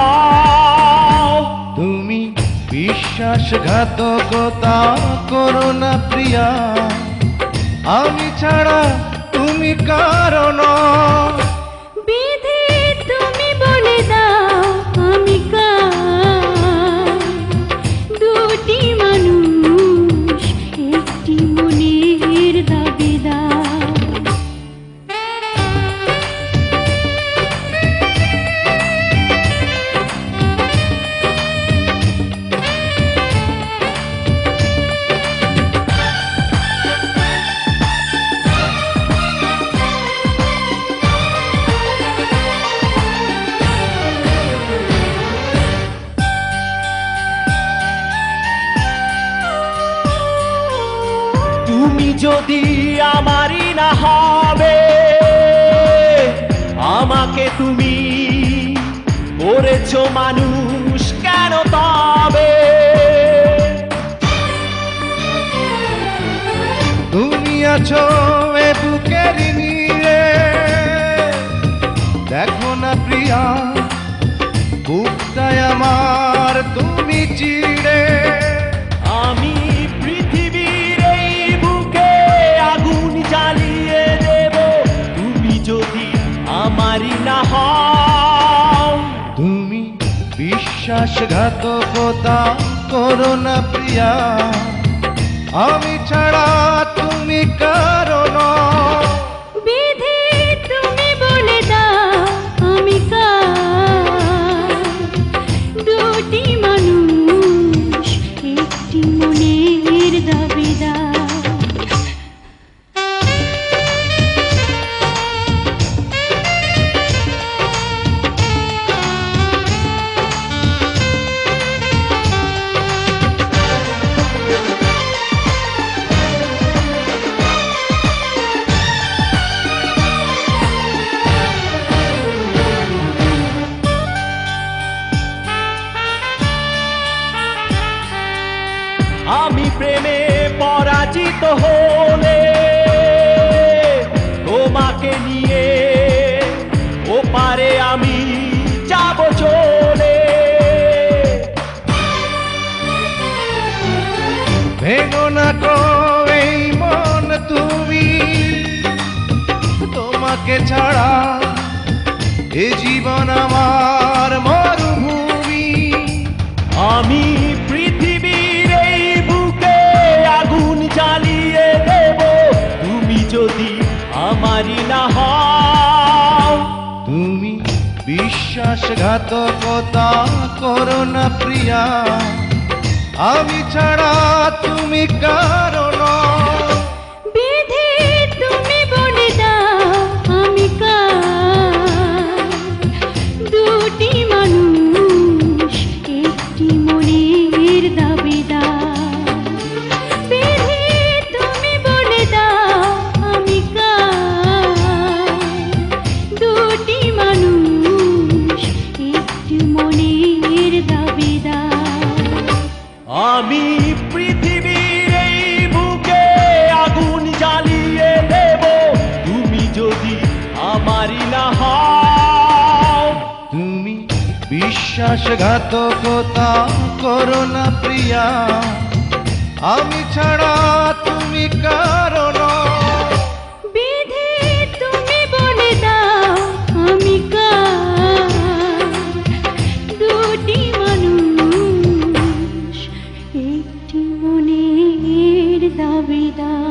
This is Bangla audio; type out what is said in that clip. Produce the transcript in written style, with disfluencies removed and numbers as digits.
হও। তুমি বিশ্বাসঘাতকতা করো না প্রিয়া, আমি ছাড়া তুমি কারো নও। বিধি তুমি বলে দাও আমি কার, দুটি মানুষ একটি মনের দাবিদার। তুমি যদি আমারই না হবে, আমাকে তুমি করেছো মানুষ কেন তবে? তুমি আছো এ বুকের নীড়ে, দেখো না প্রিয়া বুকটায় আমার তুমি চিড়ে। আমি পৃথিবীর এই বুকে আগুন জ্বালিয়ে দেব, তুমি যদি আমারই না হও। তুমি বিশ্বাসঘাতকতা করো না প্রিয়া, আমি ছাড়া তুমি কারো নও। বিধি তুমি বলে দাও আমি কার, দুটি মানুষ একটি মনের দাবিদার। আমি প্রেমে পরাজিত হলে তোমাকে নিয়ে ওপারে আমি যাব চলে। ভেঙো না গো এই মন তুমি, তোমাকে ছাড়া এ জীবন আমার মরুভূমি। আমি পৃথিবীর এই বুকে আগুন জ্বালিয়ে দেব, তুমি যদি আমারই না হও। তুমি বিশ্বাসঘাতকতা করো না প্রিয়া, আমি ছাড়া তুমি কারো নও। বিধি তুমি বলে দাও আমি কার, দুটি মানুষ একটি মনের দাবিদার। বিধি তুমি বলে দাও আমি কার, দুটি মানুষ একটি মনের দাবিদার। আমি পৃথিবীর এই বুকে আগুন জ্বালিয়ে দেব, তুমি যদি আমারই না হও। তুমি বিশ্বাসঘাতকতা করো না প্রিয়া, আমি ছাড়া তুমি কারো নও। বিধি তুমি বলে দাও আমি কার, দুটি মানুষ একটি মনের দাবিদার।